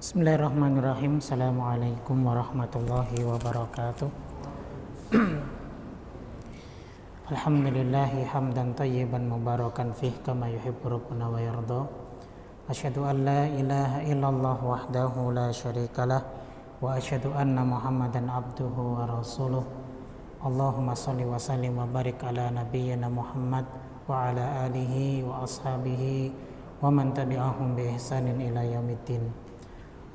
Bismillahirrahmanirrahim. Assalamualaikum warahmatullahi wabarakatuh. Alhamdulillahi hamdan tayyiban mubarakan fih kama yuhibbu rabbuna wa yarda. Asyhadu an la ilaha illallah wahdahu la syarikalah wa asyhadu anna Muhammadan abduhu wa rasuluh. Allahumma shalli wa sallim wa barik ala nabiyyina Muhammad wa ala alihi wa ashabihi wa man tabi'ahum bi ihsanin ila yaumiddin.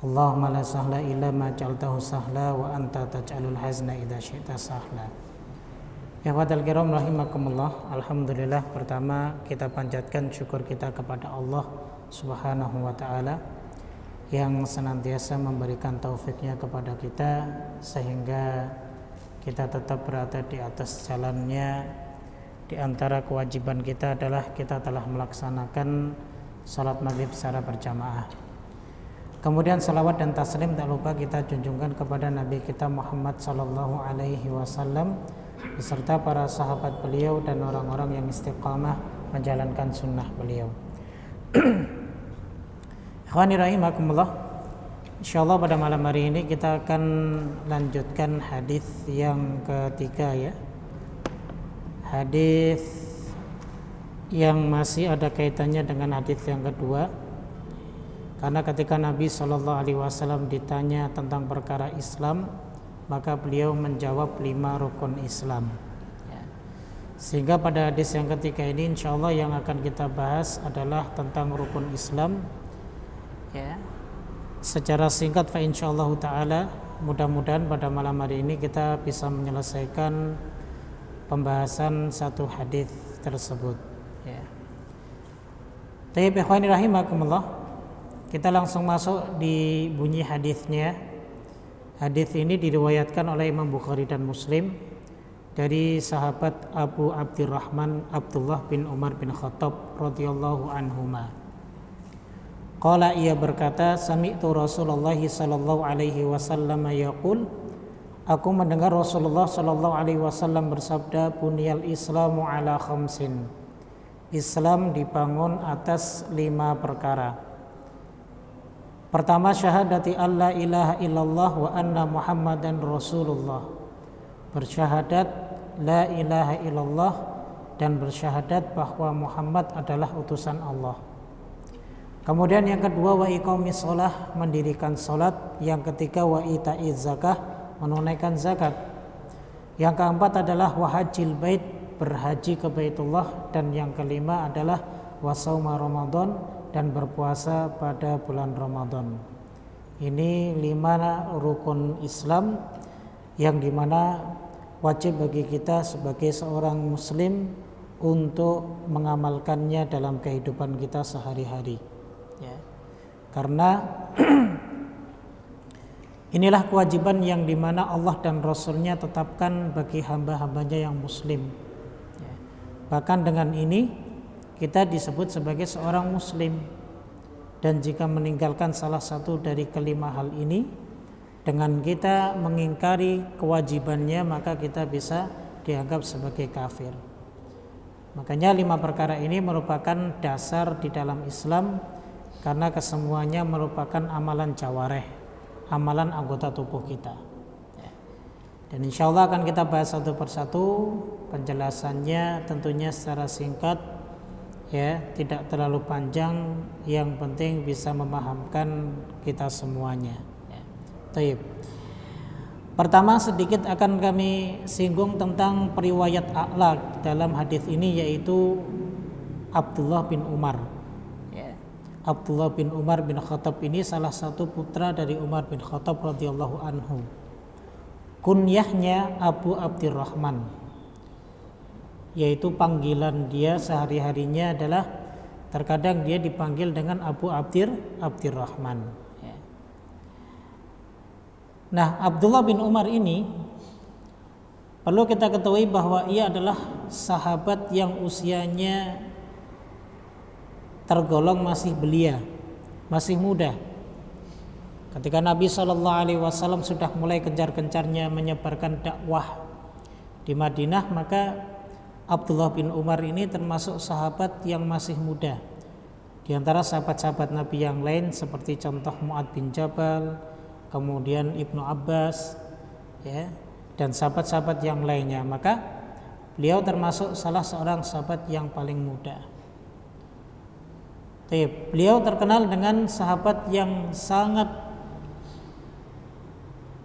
Allahumma la sahla illa ma ja'altahu sahla wa anta taj'alul hazna idza syi'ta sahla. Ya wadal kiram rahimakumullah. Alhamdulillah, pertama kita panjatkan syukur kita kepada Allah Subhanahu wa taala yang senantiasa memberikan taufiknya kepada kita sehingga kita tetap berada di atas jalannya. Di antara kewajiban kita adalah kita telah melaksanakan salat maghrib secara berjamaah. Kemudian salawat dan taslim tak lupa kita junjungkan kepada Nabi kita Muhammad sallallahu alaihi wasallam beserta para sahabat beliau dan orang-orang yang istiqamah menjalankan sunnah beliau. Ikhwani rahimakumullah. Insyaallah pada malam hari ini kita akan lanjutkan hadis yang ketiga ya. Hadis yang masih ada kaitannya dengan hadis yang kedua. Karena ketika Nabi SAW ditanya tentang perkara Islam, maka beliau menjawab 5 rukun Islam. Sehingga pada hadis yang ketiga ini insya Allah yang akan kita bahas adalah tentang rukun Islam. Secara singkat fa insyaallah ta'ala, mudah-mudahan pada malam hari ini kita bisa menyelesaikan pembahasan satu hadis tersebut. Tayyib ikhwani rahimakumullah. Kita langsung masuk di bunyi hadisnya. Hadis ini diriwayatkan oleh Imam Bukhari dan Muslim dari sahabat Abu Abdurrahman Abdullah bin Umar bin Khattab radhiyallahu anhuma. Qala, ia berkata, sami'tu Rasulullah sallallahu alaihi wasallam yaqul, aku mendengar Rasulullah sallallahu alaihi wasallam bersabda, bunyal Islamu ala khamsin. Islam dibangun atas 5 perkara. Pertama, syahadati alla ilaha illallah wa anna Muhammadan Rasulullah. Bersyahadat la ilaha illallah dan bersyahadat bahwa Muhammad adalah utusan Allah. Kemudian yang kedua, wa iqamis shalah, mendirikan salat. Yang ketiga, wa ita'iz zakah, menunaikan zakat. Yang keempat adalah wa hajjil bait, berhaji ke Baitullah. Dan yang kelima adalah wa shauma Ramadan, dan berpuasa pada bulan Ramadan. Ini 5 rukun Islam yang dimana wajib bagi kita sebagai seorang muslim untuk mengamalkannya dalam kehidupan kita sehari-hari ya. Karena inilah kewajiban yang dimana Allah dan Rasulnya tetapkan bagi hamba-hambanya yang muslim ya. Bahkan dengan ini kita disebut sebagai seorang muslim, dan jika meninggalkan salah satu dari kelima hal ini dengan kita mengingkari kewajibannya, maka kita bisa dianggap sebagai kafir. Makanya 5 perkara ini merupakan dasar di dalam Islam, karena kesemuanya merupakan amalan jawareh, amalan anggota tubuh kita. Dan insya Allah akan kita bahas satu persatu, penjelasannya tentunya secara singkat ya, tidak terlalu panjang, yang penting bisa memahamkan kita semuanya ya. Taib. Pertama, sedikit akan kami singgung tentang periwayat a'la dalam hadis ini, yaitu Abdullah bin Umar ya. Abdullah bin Umar bin Khattab ini salah satu putra dari Umar bin Khattab radhiyallahu anhu. Kunyahnya Abu Abdurrahman, yaitu panggilan dia sehari-harinya adalah terkadang dia dipanggil dengan Abu Abdurrahman. Nah, Abdullah bin Umar ini perlu kita ketahui bahwa ia adalah sahabat yang usianya tergolong masih belia, masih muda. Ketika Nabi SAW sudah mulai gencar-gencarnya menyebarkan dakwah di Madinah, maka Abdullah bin Umar ini termasuk sahabat yang masih muda, Di antara sahabat-sahabat Nabi yang lain seperti contoh Mu'adz bin Jabal, kemudian Ibnu Abbas, ya, dan sahabat-sahabat yang lainnya. Maka beliau termasuk salah seorang sahabat yang paling muda. Beliau terkenal dengan sahabat yang sangat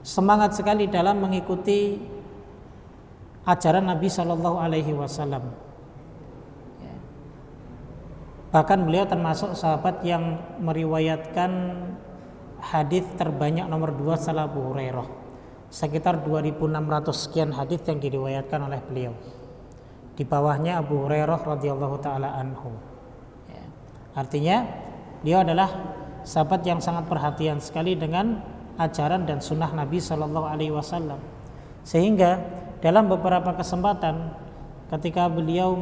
semangat sekali dalam mengikuti ajaran Nabi Shallallahu Alaihi Wasallam. Bahkan beliau termasuk sahabat yang meriwayatkan hadis terbanyak nomor 2 setelah Abu Hurairah, sekitar 2.600 sekian hadis yang diriwayatkan oleh beliau. Di bawahnya Abu Hurairah radhiyallahu taala anhu. Artinya beliau adalah sahabat yang sangat perhatian sekali dengan ajaran dan sunnah Nabi Shallallahu Alaihi Wasallam, sehingga dalam beberapa kesempatan ketika beliau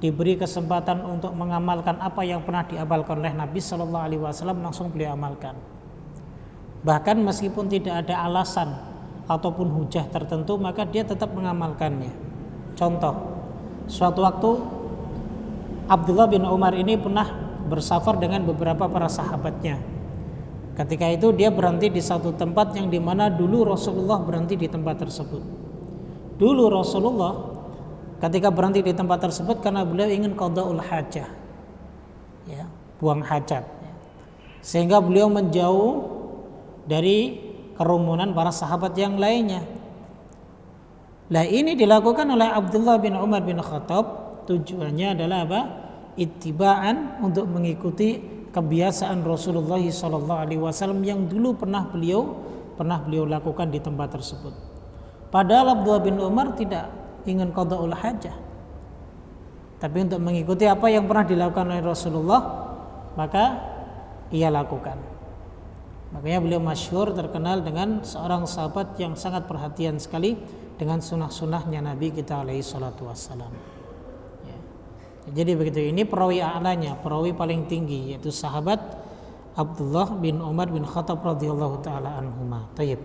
diberi kesempatan untuk mengamalkan apa yang pernah diamalkan oleh Nabi Shallallahu Alaihi Wasallam, langsung beliau amalkan. Bahkan meskipun tidak ada alasan ataupun hujah tertentu, maka dia tetap mengamalkannya. Contoh, suatu waktu Abdullah bin Umar ini pernah bersafar dengan beberapa para sahabatnya. Ketika itu dia berhenti di satu tempat yang dimana dulu Rasulullah berhenti di tempat tersebut. Dulu Rasulullah ketika berhenti di tempat tersebut karena beliau ingin qada'ul hajah, ya, buang hajat, sehingga beliau menjauh dari kerumunan para sahabat yang lainnya. Nah, ini dilakukan oleh Abdullah bin Umar bin Khattab. Tujuannya adalah apa? Ittiba'an, untuk mengikuti kebiasaan Rasulullah SAW yang dulu pernah beliau lakukan di tempat tersebut. Padahal Abdullah bin Umar tidak ingin qada'ul hajah, tapi untuk mengikuti apa yang pernah dilakukan oleh Rasulullah, maka ia lakukan. Makanya beliau masyhur terkenal dengan seorang sahabat yang sangat perhatian sekali dengan sunnah-sunnahnya Nabi kita alaihi salatu wassalam. Jadi begitu, ini perawi a'lanya, perawi paling tinggi, yaitu sahabat Abdullah bin Umar bin Khattab radhiyallahu taala anhuma. Tayyib.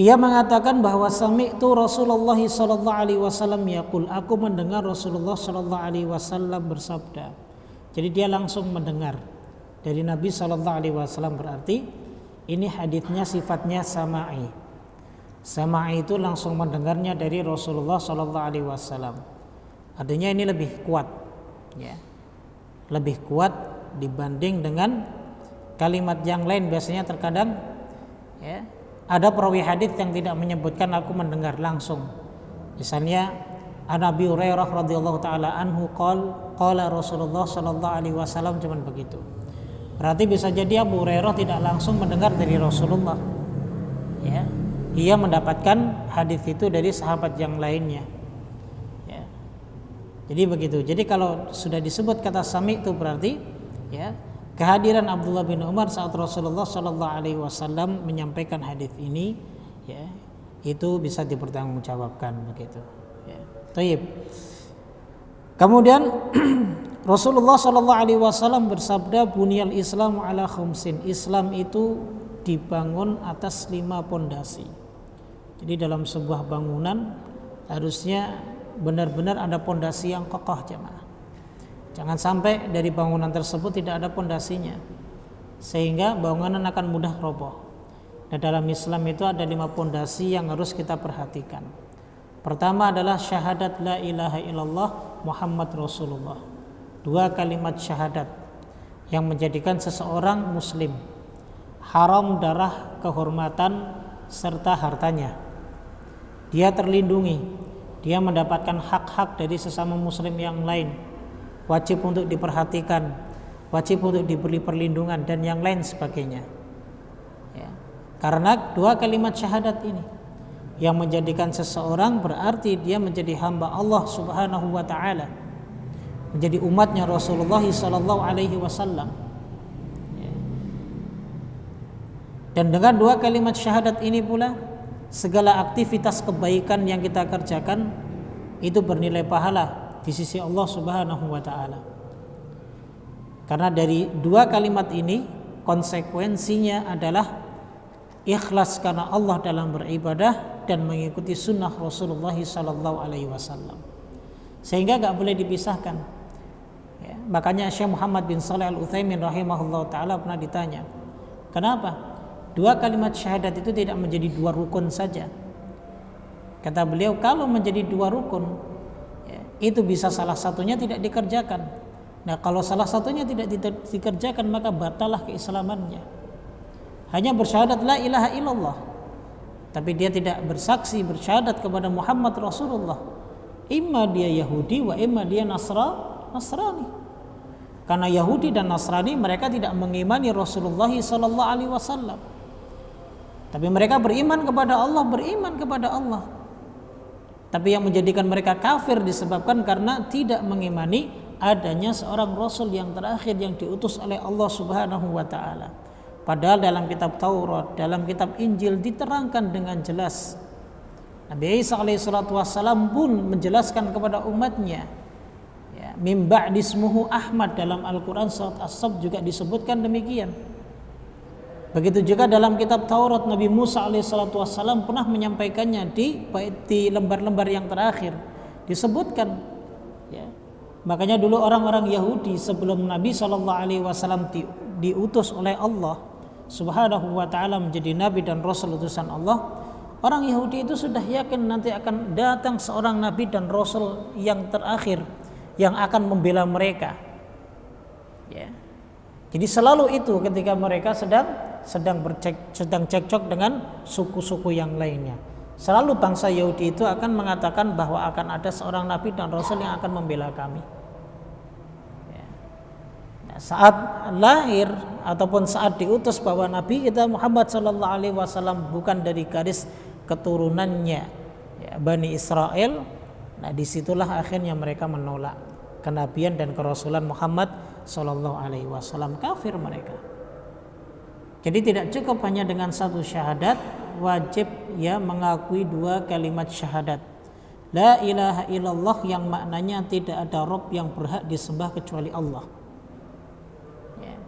Ia mengatakan bahwa sami'tu Rasulullah sallallahu alaihi wasallam yaqul, aku mendengar Rasulullah sallallahu alaihi wasallam bersabda. Jadi dia langsung mendengar dari Nabi sallallahu alaihi wasallam, berarti ini hadisnya sifatnya sama'i. Sama'i itu langsung mendengarnya dari Rasulullah sallallahu alaihi wasallam. Artinya ini lebih kuat, ya. Lebih kuat dibanding dengan kalimat yang lain. Biasanya terkadang, ya, ada perawi hadis yang tidak menyebutkan aku mendengar langsung. Misalnya An Abi Hurairah radhiyallahu taala anhu qala Rasulullah sallallahu alaihi wasallam, cuman begitu. Berarti bisa jadi Abu Hurairah tidak langsung mendengar dari Rasulullah, ya. Dia mendapatkan hadis itu dari sahabat yang lainnya, ya. Jadi begitu. Jadi kalau sudah disebut kata sami itu berarti, ya, kehadiran Abdullah bin Umar saat Rasulullah sallallahu alaihi wasallam menyampaikan hadis ini, ya, itu bisa dipertanggungjawabkan begitu, ya. Tayyib. Kemudian Rasulullah sallallahu alaihi wasallam bersabda, bunyal Islamu ala khamsin. Islam itu dibangun atas 5 pondasi. Jadi dalam sebuah bangunan harusnya benar-benar ada pondasi yang kokoh, jemaah. Jangan sampai dari bangunan tersebut tidak ada pondasinya, sehingga bangunan akan mudah roboh. Dan dalam Islam itu ada 5 pondasi yang harus kita perhatikan. Pertama adalah syahadat la ilaha illallah Muhammad Rasulullah. 2 kalimat syahadat yang menjadikan seseorang muslim haram darah, kehormatan serta hartanya. Dia terlindungi, dia mendapatkan hak-hak dari sesama muslim yang lain, wajib untuk diperhatikan, wajib untuk diberi perlindungan dan yang lain sebagainya, ya. Karena 2 kalimat syahadat ini yang menjadikan seseorang berarti dia menjadi hamba Allah Subhanahu wa taala, menjadi umatnya Rasulullah sallallahu alaihi wasallam. Dan dengan 2 kalimat syahadat ini pula segala aktivitas kebaikan yang kita kerjakan itu bernilai pahala di sisi Allah Subhanahu wa taala. Karena dari 2 kalimat ini konsekuensinya adalah ikhlas karena Allah dalam beribadah dan mengikuti sunnah Rasulullah sallallahu alaihi wasallam. sehingga nggak boleh dipisahkan. Ya, makanya Syekh Muhammad bin Shalih Al-Utsaimin rahimahullah taala pernah ditanya, kenapa dua kalimat syahadat itu tidak menjadi dua rukun saja? Kata beliau, kalau menjadi dua rukun, ya, itu bisa salah satunya tidak dikerjakan. Nah, kalau salah satunya tidak dikerjakan, maka batalah keislamannya. Hanya bersyahadat la ilaha illallah, tapi dia tidak bersaksi bersyahadat kepada Muhammad Rasulullah. Imma dia Yahudi wa imma dia Nasrani. Karena Yahudi dan Nasrani mereka tidak mengimani Rasulullah sallallahu alaihi wasallam. Tapi mereka beriman kepada Allah. Tapi yang menjadikan mereka kafir disebabkan karena tidak mengimani adanya seorang Rasul yang terakhir yang diutus oleh Allah Subhanahu wa taala. Padahal dalam kitab Taurat, dalam kitab Injil diterangkan dengan jelas. Nabi Isa alaihissalatu wassalam pun menjelaskan kepada umatnya, ya, mim ba'di ismuhu Ahmad, dalam Al-Quran surat As-Saff juga disebutkan demikian. Begitu juga dalam kitab Taurat, Nabi Musa alaihissalatu wassalam pernah menyampaikannya di lembar-lembar yang terakhir disebutkan, ya. Makanya dulu orang-orang Yahudi sebelum Nabi SAW diutus oleh Allah Subhanahu wa ta'ala menjadi Nabi dan Rasul utusan Allah, orang Yahudi itu sudah yakin nanti akan datang seorang Nabi dan Rasul yang terakhir yang akan membela mereka, ya. Jadi selalu itu ketika mereka sedang cekcok dengan suku-suku yang lainnya, selalu bangsa Yahudi itu akan mengatakan bahwa akan ada seorang Nabi dan Rasul yang akan membela kami. Ya. Nah, saat lahir ataupun saat diutus bahwa Nabi kita Muhammad sallallahu alaihi wasallam bukan dari garis keturunannya, ya, Bani Israel, nah disitulah akhirnya mereka menolak kenabian dan kerasulan Muhammad sallallahu alaihi wasallam, kafir mereka. Jadi tidak cukup hanya dengan satu syahadat, wajib ya mengakui dua kalimat syahadat. La ilaha illallah yang maknanya tidak ada Rabb yang berhak disembah kecuali Allah. Ya.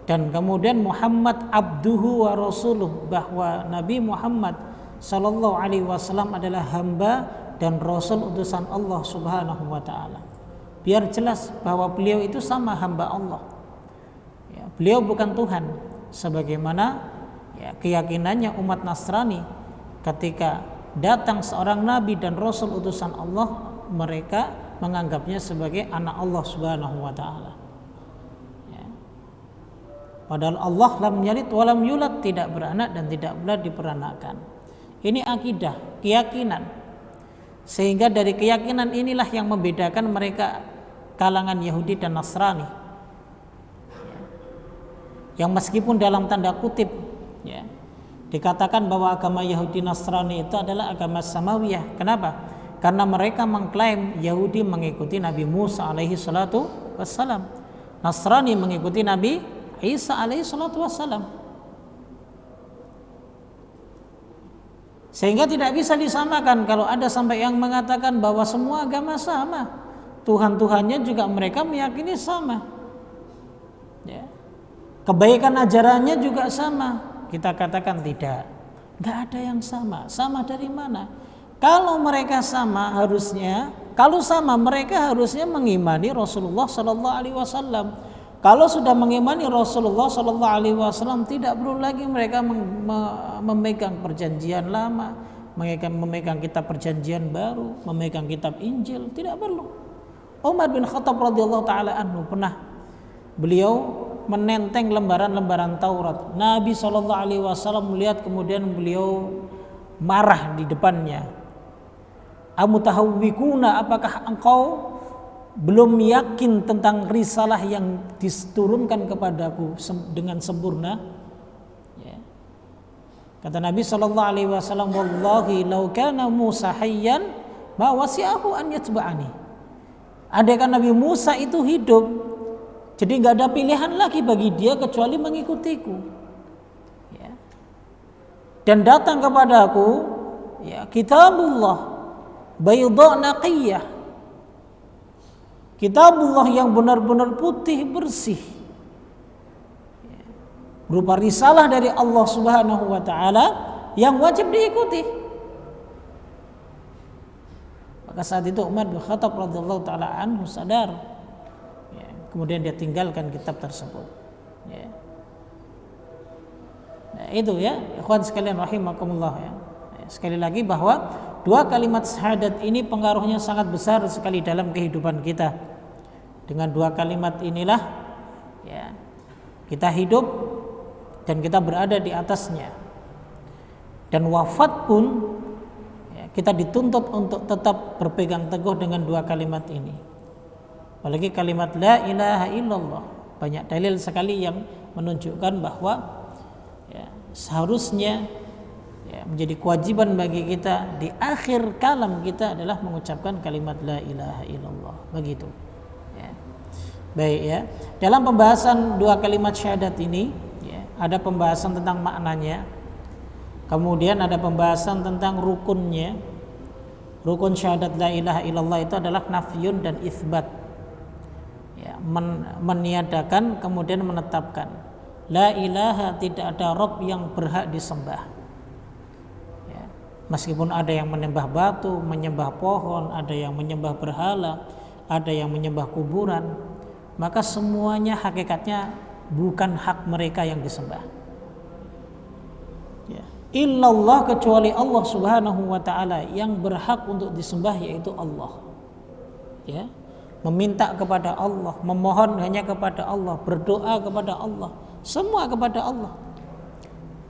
Dan kemudian Muhammad abduhu wa rasuluh, bahwa Nabi Muhammad sallallahu alaihi wasallam adalah hamba dan rasul utusan Allah Subhanahu wa taala. Biar jelas bahwa beliau itu sama hamba Allah. Beliau bukan Tuhan, sebagaimana ya, keyakinannya umat Nasrani ketika datang seorang nabi dan rasul utusan Allah, mereka menganggapnya sebagai anak Allah Subhanahu wa taala. Ya. Padahal Allah lam yalid wa lam yulad, tidak beranak dan tidak pula diperanakkan. Ini akidah, keyakinan. Sehingga dari keyakinan inilah yang membedakan mereka kalangan Yahudi dan Nasrani. Yang meskipun dalam tanda kutip, ya, dikatakan bahwa agama Yahudi Nasrani itu adalah agama samawiyah. Kenapa? Karena mereka mengklaim Yahudi mengikuti Nabi Musa alaihi salatu wassalam, Nasrani mengikuti Nabi Isa alaihi salatu wassalam. Sehingga tidak bisa disamakan. Kalau ada sampai yang mengatakan bahwa semua agama sama, Tuhan-Tuhannya juga mereka meyakini sama, ya. Kebaikan ajarannya juga sama. Kita katakan tidak, nggak ada yang sama. Sama dari mana? Kalau mereka sama harusnya, kalau sama mereka harusnya mengimani Rasulullah Sallallahu Alaihi Wasallam. Kalau sudah mengimani Rasulullah Sallallahu Alaihi Wasallam, tidak perlu lagi mereka memegang perjanjian lama, memegang kitab perjanjian baru, memegang kitab Injil, tidak perlu. Umar bin Khattab radhiyallahu taala anhu pernah beliau menenteng lembaran-lembaran Taurat. Nabi sallallahu alaihi wasallam melihat, kemudian beliau marah di depannya. Amutahawwikuna, apakah engkau belum yakin tentang risalah yang diturunkan kepadaku dengan sempurna? Ya. Kata Nabi sallallahu alaihi wasallam, wallahi law kana Musa hayyan ma wasi'ahu an yatba'ani. Andaikan Nabi Musa itu hidup, jadi nggak ada pilihan lagi bagi dia kecuali mengikutiku. Ya. Dan datang kepadaku, ya, kitabullah bayda naqiyah, kitabullah yang benar-benar putih bersih, ya, berupa risalah dari Allah Subhanahu wa taala yang wajib diikuti. Maka saat itu Umar bin Khattab radhiyallahu taala anhu sadar. Ya, kemudian dia tinggalkan kitab tersebut. Ya. Nah, itu ya, ikhwan sekalian rahimakumullah ya. Sekali lagi bahwa dua kalimat syahadat ini pengaruhnya sangat besar sekali dalam kehidupan kita. Dengan dua kalimat inilah ya, kita hidup dan kita berada di atasnya. Dan wafat pun ya, kita dituntut untuk tetap berpegang teguh dengan dua kalimat ini. Apalagi kalimat la ilaha illallah. Banyak dalil sekali yang menunjukkan bahwa ya, seharusnya ya, menjadi kewajiban bagi kita di akhir kalam kita adalah mengucapkan kalimat la ilaha illallah. Begitu. Ya. Baik ya. Dalam pembahasan dua kalimat syahadat ini, ya, ada pembahasan tentang maknanya. Kemudian ada pembahasan tentang rukunnya. Rukun syahadat la ilaha illallah itu adalah nafyun dan itsbat. Ya, meniadakan kemudian menetapkan. La ilaha, tidak ada Rabb yang berhak disembah. Ya, meskipun ada yang menyembah batu, menyembah pohon, ada yang menyembah berhala, ada yang menyembah kuburan, maka semuanya hakikatnya bukan hak mereka yang disembah. Ya. Illallah, kecuali Allah subhanahu wa ta'ala yang berhak untuk disembah, yaitu Allah. Ya. Meminta kepada Allah, memohon hanya kepada Allah, berdoa kepada Allah, semua kepada Allah.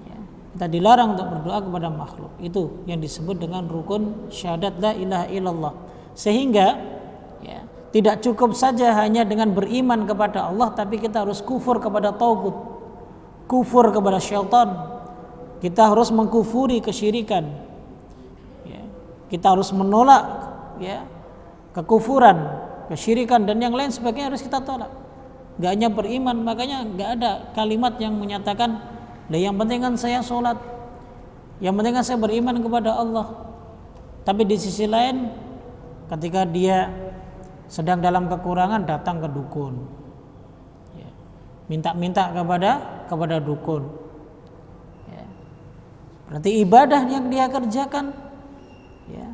Ya. Kita dilarang untuk berdoa kepada makhluk. Itu yang disebut dengan rukun syahadat la ilaha illallah. Sehingga ya, tidak cukup saja hanya dengan beriman kepada Allah, tapi kita harus kufur kepada tauhid, kufur kepada syaitan. Kita harus mengkufuri kesyirikan. Ya. Kita harus menolak ya, kekufuran, kesyirikan dan yang lain sebagainya harus kita tolak. Gak hanya beriman, makanya gak ada kalimat yang menyatakan, lah yang penting kan saya sholat, yang penting kan saya beriman kepada Allah. Tapi di sisi lain, ketika dia sedang dalam kekurangan datang ke dukun, ya, minta-minta kepada dukun. Ya. Berarti ibadah yang dia kerjakan, ya,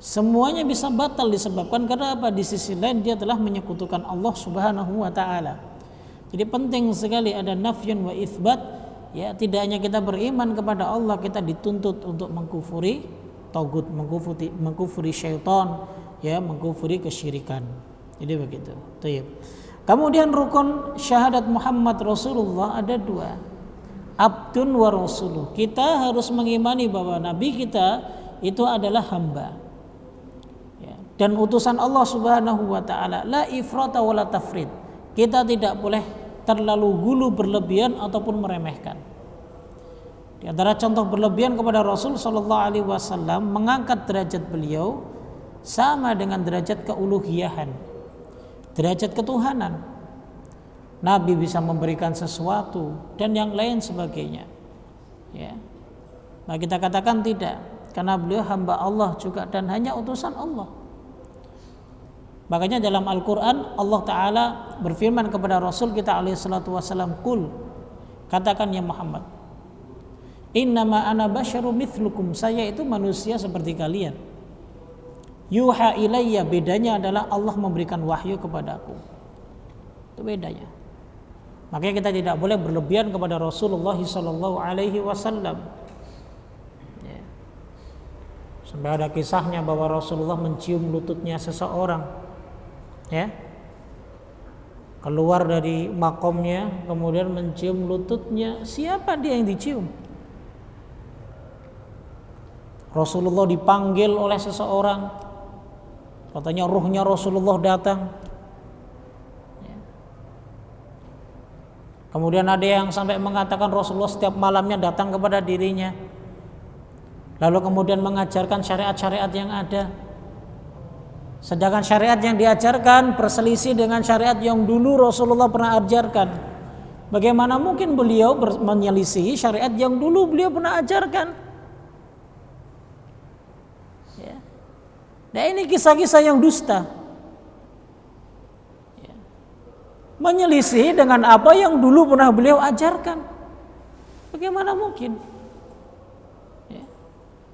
semuanya bisa batal disebabkan karena apa? Di sisi lain dia telah menyekutukan Allah Subhanahu wa taala. Jadi penting sekali ada nafyun wa itsbat. Ya, tidak hanya kita beriman kepada Allah, kita dituntut untuk mengkufuri tagut, mengkufuri syaitan, ya, mengkufuri kesyirikan. Jadi begitu. Baik. Kemudian rukun syahadat Muhammad Rasulullah ada dua. Abdun wa rasuluh. Kita harus mengimani bahwa nabi kita itu adalah hamba dan utusan Allah Subhanahu wa taala. La ifrata wala tafrid. Kita tidak boleh terlalu gulu berlebihan ataupun meremehkan. Di antara contoh berlebihan kepada Rasul sallallahu alaihi wasallam, mengangkat derajat beliau sama dengan derajat keuluhiyahan, derajat ketuhanan. Nabi bisa memberikan sesuatu dan yang lain sebagainya. Ya. Nah, kita katakan tidak, karena beliau hamba Allah juga dan hanya utusan Allah. Makanya dalam Al-Quran Allah Ta'ala berfirman kepada Rasul kita alaihissalatu wassalam, Qul, katakan ya Muhammad, innama ana basyarum mithlukum, saya itu manusia seperti kalian. Yuha ilayya, bedanya adalah Allah memberikan wahyu kepadaku. Itu bedanya. Makanya kita tidak boleh berlebihan kepada Rasulullah sallallahu alaihi wasallam. Ya. Sampai ada kisahnya bahwa Rasulullah mencium lututnya seseorang. Ya, keluar dari makomnya kemudian mencium lututnya. Siapa dia yang dicium? Rasulullah dipanggil oleh seseorang, katanya ruhnya Rasulullah datang. Ya. Kemudian ada yang sampai mengatakan Rasulullah setiap malamnya datang kepada dirinya, lalu kemudian mengajarkan syariat-syariat yang ada. Sedangkan syariat yang diajarkan berselisih dengan syariat yang dulu Rasulullah pernah ajarkan. Bagaimana mungkin beliau menyelisihi syariat yang dulu beliau pernah ajarkan? Ya. Nah, ini kisah-kisah yang dusta. Ya. Menyelisihi dengan apa yang dulu pernah beliau ajarkan. Bagaimana mungkin? Ya.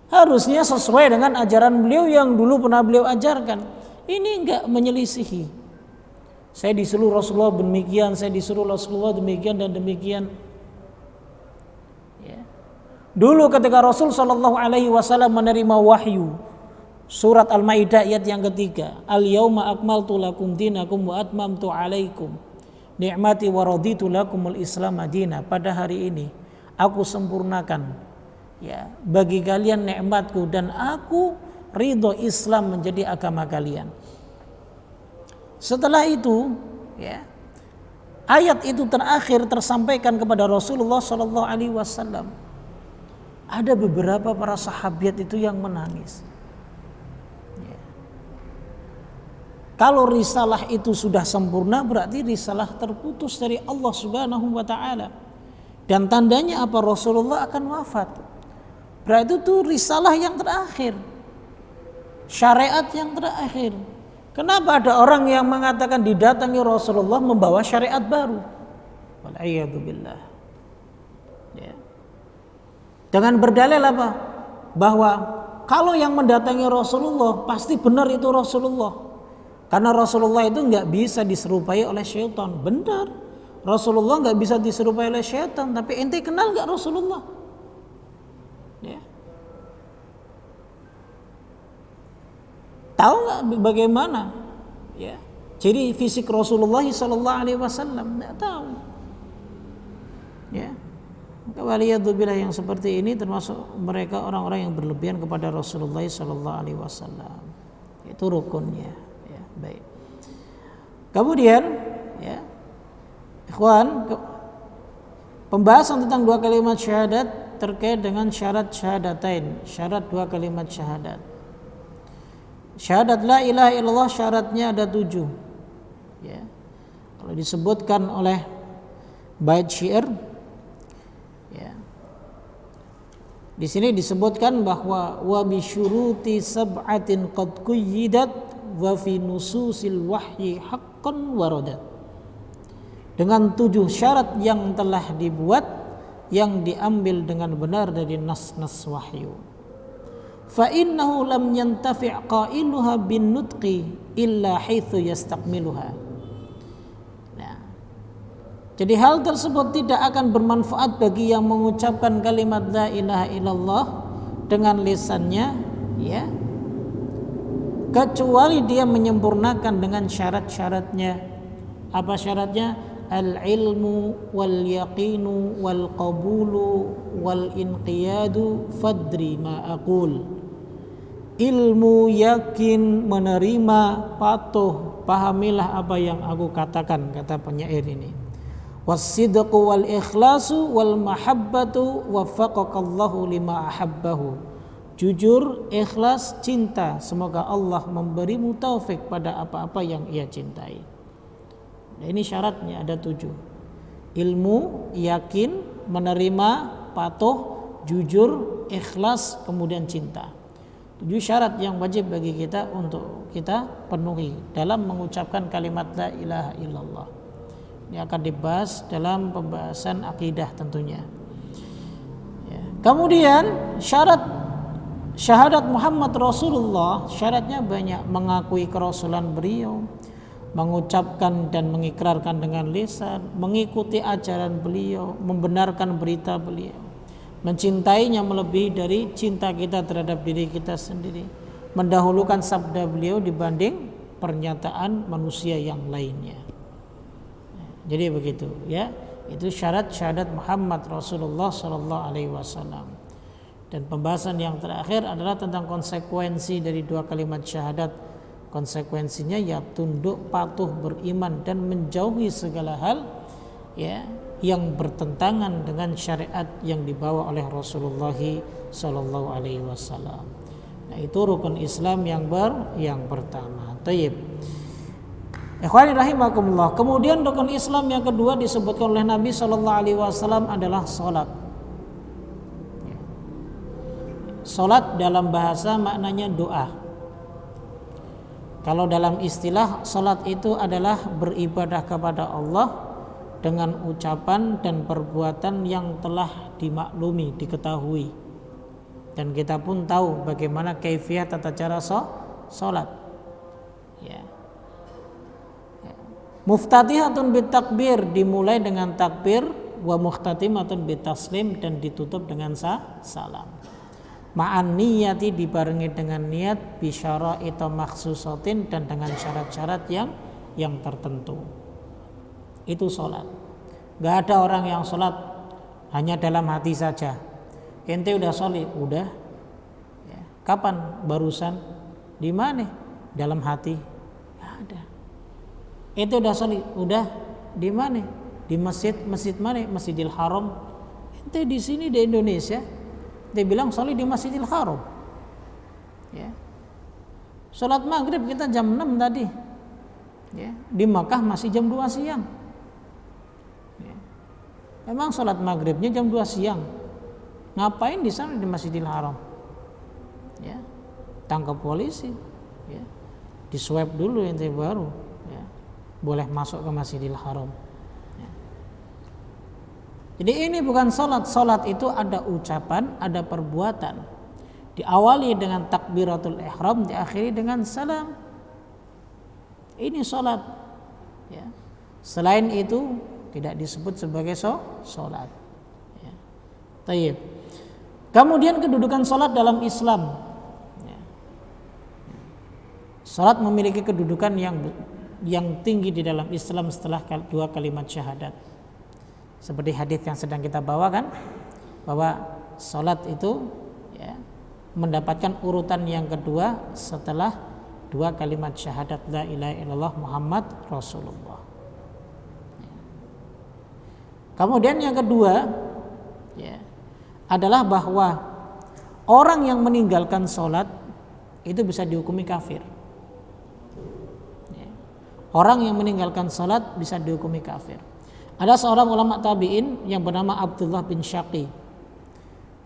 Harusnya sesuai dengan ajaran beliau yang dulu pernah beliau ajarkan. Ini enggak menyelisihi. Saya disuruh Rasulullah demikian, saya disuruh Rasulullah demikian dan demikian. Ya. Dulu ketika Rasul Shallallahu Alaihi Wasallam menerima wahyu, surat Al-Maidah ayat yang ketiga, Al-yauma akmaltu lakum dinakum wa atmamtu alaikum ni'mati wa raditu lakumul Islam madina. Pada hari ini aku sempurnakan ya bagi kalian nikmatku dan aku ridho Islam menjadi agama kalian. Setelah itu ya ayat itu terakhir tersampaikan kepada Rasulullah Shallallahu Alaihi Wasallam. Ada beberapa para sahabat itu yang menangis. Ya. Kalau risalah itu sudah sempurna berarti risalah terputus dari Allah Subhanahu Wa Taala. Dan tandanya apa? Rasulullah akan wafat. Berarti itu risalah yang terakhir, syariat yang terakhir. Kenapa ada orang yang mengatakan didatangi Rasulullah membawa syariat baru? Wal'iyadzubillah. Ya. Dengan berdalil apa? Bahwa kalau yang mendatangi Rasulullah pasti benar itu Rasulullah. Karena Rasulullah itu nggak bisa diserupai oleh syaitan. Benar, Rasulullah nggak bisa diserupai oleh syaitan. Tapi ente kenal nggak Rasulullah? Ya. Tahu nggak bagaimana? Ya. Jadi fisik Rasulullah Sallallahu Alaihi Wasallam nggak tahu. Ya. Waliyadzubillah yang seperti ini termasuk mereka orang-orang yang berlebihan kepada Rasulullah Sallallahu Alaihi Wasallam. Itu rukunnya. Ya, baik. Kemudian, ya, ikhwan, pembahasan tentang dua kalimat syahadat terkait dengan syarat syahadatain, syarat dua kalimat syahadat. Syahadat la ilaha illallah syaratnya ada 7. Ya. Kalau disebutkan oleh bait syair, ya. Di sini disebutkan bahwa wa bi syuruti sab'atin qad quyyidat wa fi nususil wahyi haqqan waradat. Dengan 7 syarat yang telah dibuat yang diambil dengan benar dari nas-nas wahyu. Fa innahu lam yantafi' qailuha bin nutqi illa haitsu yastakmiluha. Nah, jadi hal tersebut tidak akan bermanfaat bagi yang mengucapkan kalimat la ilaha illallah dengan lisannya, ya, kecuali dia menyempurnakan dengan syarat-syaratnya. Apa syaratnya? Al-ilmu wal yaqinu wal qabulu wal inqiyadu fadri ma aqul. Ilmu, yakin, menerima, patuh, pahamilah apa yang aku katakan, kata penyair ini. Was-sidqu wal ikhlasu wal mahabbatu waffaqakallahu lima ahabbahu. Jujur, ikhlas, cinta, semoga Allah memberimu taufik pada apa-apa yang ia cintai. Nah, ini syaratnya ada 7. Ilmu, yakin, menerima, patuh, jujur, ikhlas, kemudian cinta. 7 syarat yang wajib bagi kita untuk kita penuhi dalam mengucapkan kalimat la ilaha illallah. Ini akan dibahas dalam pembahasan akidah tentunya. Ya. Kemudian syarat syahadat Muhammad Rasulullah, syaratnya banyak. Mengakui kerasulan beliau, mengucapkan dan mengikrarkan dengan lisan, mengikuti ajaran beliau, membenarkan berita beliau, mencintainya melebihi dari cinta kita terhadap diri kita sendiri, mendahulukan sabda beliau dibanding pernyataan manusia yang lainnya. Jadi begitu, ya. Itu syarat syahadat Muhammad Rasulullah Sallallahu Alaihi Wasallam. Dan pembahasan yang terakhir adalah tentang konsekuensi dari 2 kalimat syahadat. Konsekuensinya ya tunduk, patuh, beriman dan menjauhi segala hal, ya, yang bertentangan dengan syariat yang dibawa oleh Rasulullah Sallallahu Alaihi Wasallam. Nah, itu rukun Islam yang pertama. Tayyib. Ikhwani rahimakumullah. Kemudian rukun Islam yang kedua disebutkan oleh Nabi Sallallahu Alaihi Wasallam adalah salat. Salat dalam bahasa maknanya doa. Kalau dalam istilah, salat itu adalah beribadah kepada Allah dengan ucapan dan perbuatan yang telah dimaklumi, diketahui. dan kita pun tahu bagaimana kaifiyah tata cara sholat. Ya. Muftatihatun bitakbir, dimulai dengan takbir, wa muhtatimatun bitaslim, dan ditutup dengan salam. Ma'an niyati, dibarengi dengan niat, bisyara itu maksusatin, dan dengan syarat-syarat yang tertentu. Itu sholat. Gak ada orang yang sholat hanya dalam hati saja. Ente udah sholat, udah. Ya. Kapan? Barusan. Di mana? Dalam hati. Gak ada. Ente udah sholat, udah. Di mana? Di masjid mana? Masjidil Haram. Ente di sini di Indonesia, dia bilang sholat di Masjidil Haram. Ya. Sholat maghrib kita jam 6 tadi. Ya. Di Makkah masih jam 2 siang. Ya. Memang sholat maghribnya jam 2 siang. Ngapain di sana di Masjidil Haram? Ya. Tangkap polisi. Ya. Di swab dulu ente baru. Ya. Boleh masuk ke Masjidil Haram. Jadi ini bukan sholat. Sholat itu ada ucapan, ada perbuatan. Diawali dengan takbiratul ihram, diakhiri dengan salam. Ini sholat. Ya. Selain itu tidak disebut sebagai sholat. Ya. Tayyib. Kemudian kedudukan sholat dalam Islam. Ya. Sholat memiliki kedudukan yang tinggi di dalam Islam setelah 2 kalimat syahadat. Seperti hadis yang sedang kita bawakan, bahwa salat itu ya, mendapatkan urutan yang kedua setelah 2 kalimat syahadat la ilaha illallah Muhammad Rasulullah. Ya. Kemudian yang kedua ya, adalah bahwa orang yang meninggalkan salat itu bisa dihukumi kafir. Ya. Orang yang meninggalkan salat bisa dihukumi kafir. Ada seorang ulama tabi'in yang bernama Abdullah bin Syaqi.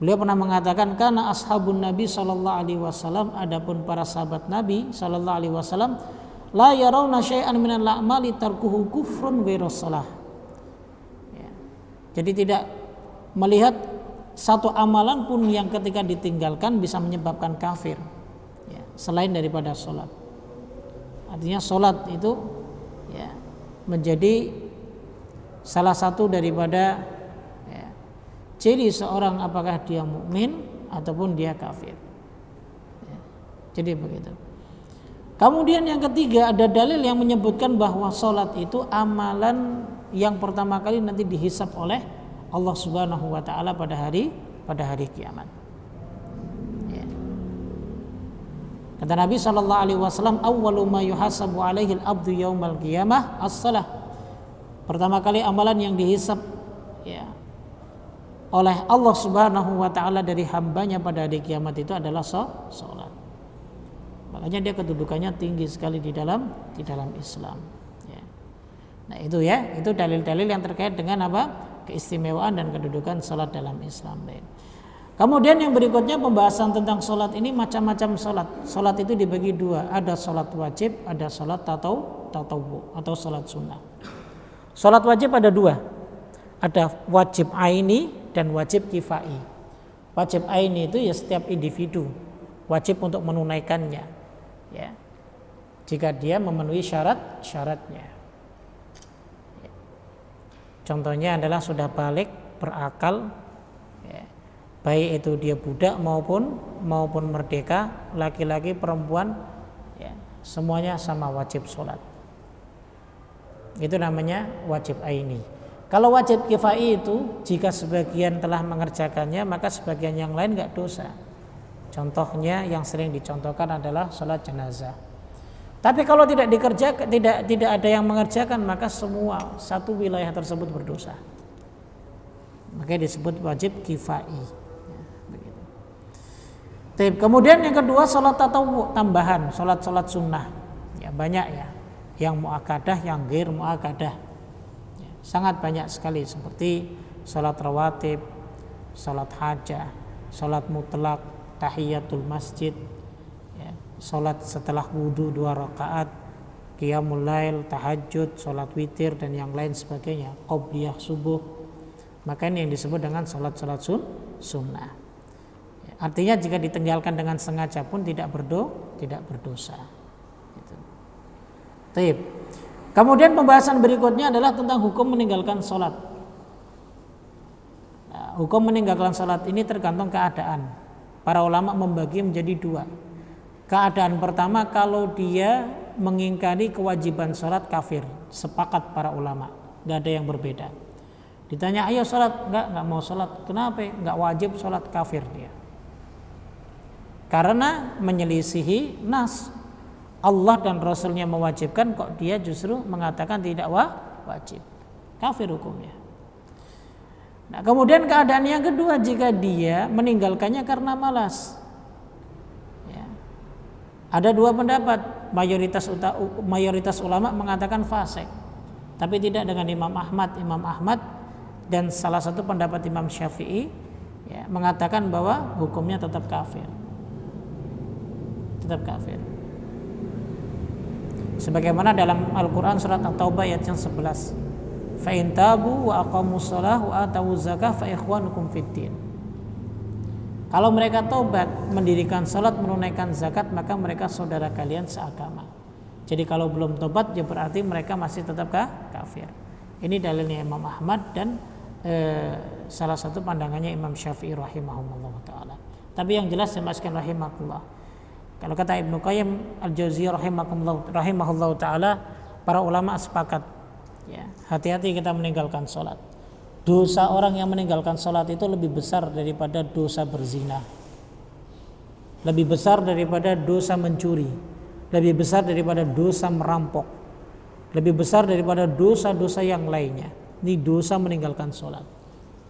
Beliau pernah mengatakan, karena ashabun Nabi sallallahu alaihi wasallam, adapun para sahabat Nabi sallallahu alaihi wasallam, la yarawna syai'an minal a'mali tarkuhu kufrun ghairu shalah. Ya. Jadi tidak melihat satu amalan pun yang ketika ditinggalkan bisa menyebabkan kafir. Ya, selain daripada salat. Artinya salat itu ya, menjadi salah satu daripada ya, ciri seorang apakah dia mukmin ataupun dia kafir. Ya, jadi begitu. Kemudian yang ketiga, ada dalil yang menyebutkan bahwa sholat itu amalan yang pertama kali nanti dihisab oleh Allah Subhanahu wa taala pada hari kiamat. Ya. Kata Nabi sallallahu alaihi wasallam, awwalu ma yuhasabu alaihi al-abdu yaumal qiyamah as-shalah. Pertama kali amalan yang dihisab ya, oleh Allah Subhanahu wa taala dari hambanya pada hari kiamat itu adalah salat. Makanya dia kedudukannya tinggi sekali di dalam Islam. Ya. Nah itu ya, itu dalil-dalil yang terkait dengan apa? Keistimewaan dan kedudukan salat dalam Islam. Kemudian yang berikutnya pembahasan tentang salat ini, macam-macam salat. Salat itu dibagi dua, ada salat wajib, ada salat tatawwu atau salat sunnah. Salat wajib ada dua, ada wajib aini dan wajib kifai. Wajib aini itu ya setiap individu wajib untuk menunaikannya, ya, jika dia memenuhi syaratnya. Ya. Contohnya adalah sudah balik, berakal, ya, baik itu dia budak maupun merdeka, laki-laki perempuan, ya, semuanya sama wajib sholat. Itu namanya wajib aini. Kalau wajib kifai itu jika sebagian telah mengerjakannya maka sebagian yang lain enggak dosa. Contohnya yang sering dicontohkan adalah sholat jenazah. Tapi kalau tidak dikerjakan, tidak ada yang mengerjakan, maka semua satu wilayah tersebut berdosa. Makanya disebut wajib kifai. Ya, kemudian yang kedua sholat tatawwu, tambahan, sholat sunnah. Ya, banyak ya. Yang muakkadah, yang ghair muakkadah, ya, sangat banyak sekali, seperti sholat rawatib, sholat hajah, sholat mutlak, tahiyatul masjid, ya, sholat setelah wudhu 2 rakaat, qiyamul lail, tahajud, sholat witir dan yang lain sebagainya, qobliyah subuh. Maka ini yang disebut dengan sholat sunnah. Artinya jika ditinggalkan dengan sengaja pun tidak berdosa. Gitu. Taib. Kemudian pembahasan berikutnya adalah tentang hukum meninggalkan sholat. Nah, hukum meninggalkan sholat ini tergantung keadaan. Para ulama membagi menjadi dua. Keadaan pertama, kalau dia mengingkari kewajiban sholat, kafir. Sepakat para ulama, nggak ada yang berbeda. Ditanya, ayo sholat, nggak mau sholat. Kenapa? Nggak wajib sholat, kafir dia. Karena menyelisihi nas. Allah dan Rasulnya mewajibkan, kok dia justru mengatakan tidak wajib. Kafir hukumnya. Nah, kemudian keadaan yang kedua, jika dia meninggalkannya karena malas. Ya. Ada dua pendapat. Mayoritas ulama mengatakan fasik, tapi tidak dengan Imam Ahmad dan salah satu pendapat Imam Syafi'i ya, mengatakan bahwa hukumnya tetap kafir. Tetap kafir. Sebagaimana dalam Al-Quran surat At-Taubah ayat yang 11, fa in tabu wa aqamus shalah wa atawuz zakah fa ikhwanukum fiddin. Kalau mereka taubat, mendirikan salat, menunaikan zakat, maka mereka saudara kalian seagama. Jadi kalau belum taubat, ya berarti mereka masih tetap kafir. Ini dalilnya Imam Ahmad dan salah satu pandangannya Imam Syafi'i rahimahullah taala. Tapi yang jelas saya masukkan rahimahullah. Kalau kata Ibnu Qayyim Al-Jauziyah rahimahullah taala, para ulama sepakat ya, hati-hati kita meninggalkan sholat. Dosa orang yang meninggalkan sholat itu lebih besar daripada dosa berzina, lebih besar daripada dosa mencuri, lebih besar daripada dosa merampok, lebih besar daripada dosa-dosa yang lainnya. Ini dosa meninggalkan sholat.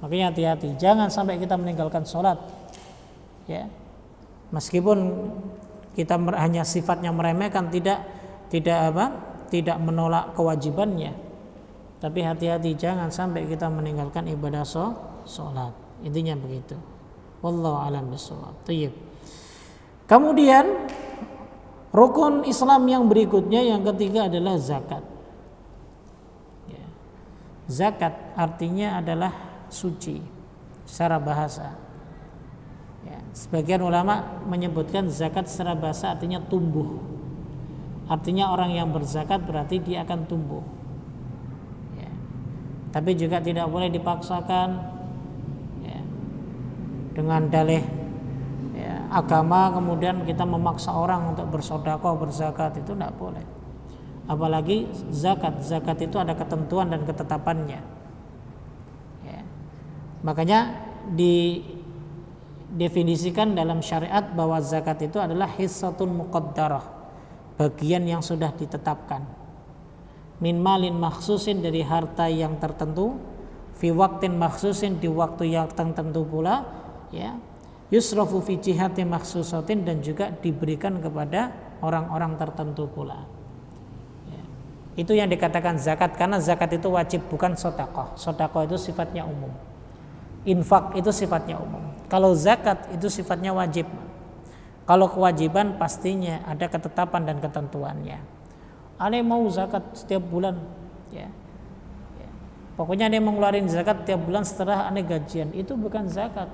Makanya hati-hati, jangan sampai kita meninggalkan sholat ya, meskipun kita hanya sifatnya meremehkan, tidak menolak kewajibannya, tapi hati-hati jangan sampai kita meninggalkan ibadah sholat. Intinya begitu. Wallahu a'lam bishawab. Tayyib. Kemudian rukun Islam yang berikutnya, yang ketiga adalah zakat. Ya. Zakat artinya adalah suci secara bahasa. Ya, sebagian ulama menyebutkan zakat secara bahasa artinya tumbuh. Artinya orang yang berzakat berarti dia akan tumbuh. Ya. Tapi juga tidak boleh dipaksakan ya, dengan dalih ya, agama, kemudian kita memaksa orang untuk bersedekah, berzakat, itu tidak boleh. Apalagi zakat itu ada ketentuan dan ketetapannya. Ya. Makanya didefinisikan dalam syariat bahwa zakat itu adalah hissatun muqaddarah, bagian yang sudah ditetapkan, min malin makhsusin, dari harta yang tertentu, fi waktin makhsusin, di waktu yang tertentu pula ya, yusrafu fi jihatin makhsusatin, dan juga diberikan kepada orang-orang tertentu pula ya. Itu yang dikatakan zakat, karena zakat itu wajib, bukan sedekah. Sedekah itu sifatnya umum, infak itu sifatnya umum. Kalau zakat itu sifatnya wajib. Kalau kewajiban pastinya ada ketetapan dan ketentuannya. Ane mau zakat setiap bulan ya. Pokoknya ane mau ngeluarin zakat setiap bulan setelah ane gajian, itu bukan zakat.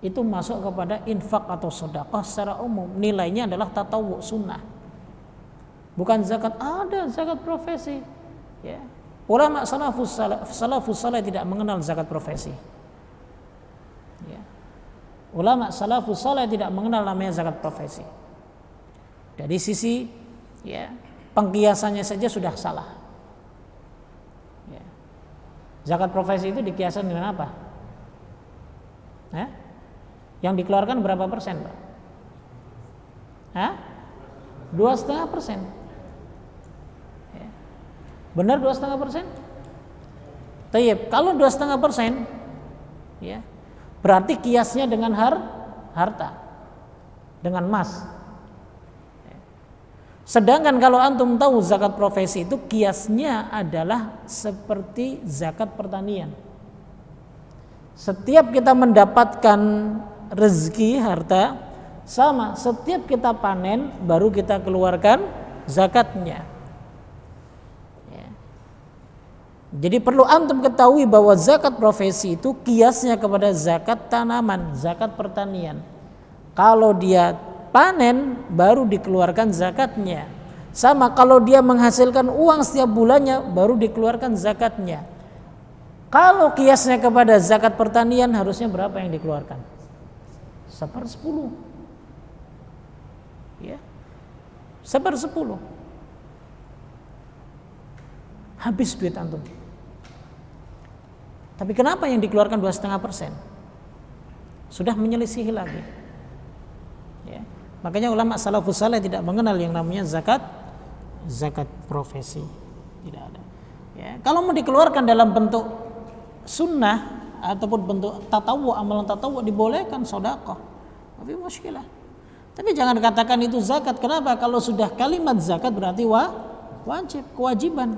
Itu masuk kepada infak atau sedekah secara umum. Nilainya adalah tatawwu, sunnah. Bukan zakat, ada zakat profesi ya. Ulama salafus saleh tidak mengenal zakat profesi. Ya. Ulama salafus saleh tidak mengenal namanya zakat profesi. Dari sisi ya, pengkiasannya saja sudah salah. Ya. Zakat profesi itu dikiaskan dengan apa? Yang dikeluarkan berapa persen, Pak? 2,5%. Ya. Benar 2,5%? Tayyib, kalau 2,5%, ya, berarti kiasnya dengan harta, dengan emas. Sedangkan kalau antum tahu zakat profesi itu kiasnya adalah seperti zakat pertanian. Setiap kita mendapatkan rezeki harta, sama, setiap kita panen baru kita keluarkan zakatnya. Jadi perlu antum ketahui bahwa zakat profesi itu kiasnya kepada zakat tanaman, zakat pertanian. Kalau dia panen baru dikeluarkan zakatnya. Sama kalau dia menghasilkan uang setiap bulannya baru dikeluarkan zakatnya. Kalau kiasnya kepada zakat pertanian harusnya berapa yang dikeluarkan? 1/10. Ya. 1/10. Habis duit antum. Tapi kenapa yang dikeluarkan 2,5%? Sudah menyelisihi lagi. Ya. Makanya ulama salafus saleh tidak mengenal yang namanya zakat profesi. Tidak ada. Ya. Kalau mau dikeluarkan dalam bentuk sunnah ataupun bentuk tatawu, amalan tatawu dibolehkan, sedekah. Tapi muskilah. Tapi jangan katakan itu zakat. Kenapa? Kalau sudah kalimat zakat berarti wajib, kewajiban.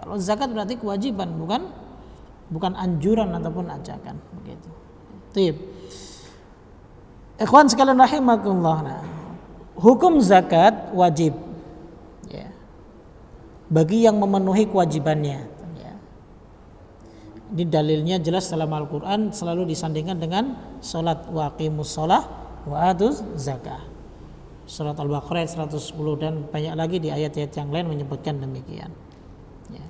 Kalau zakat berarti kewajiban, bukan anjuran ataupun ajakan, begitu. Tip. Ikhwan sekalian rahimakumullah. Nah, hukum zakat wajib. Ya. Bagi yang memenuhi kewajibannya. Ini dalilnya jelas dalam Al-Quran, selalu disandingkan dengan salat, wa aqimus shalah wa atuz zakah. Surat Al-Baqarah ayat 110 dan banyak lagi di ayat-ayat yang lain menyebutkan demikian. Ya.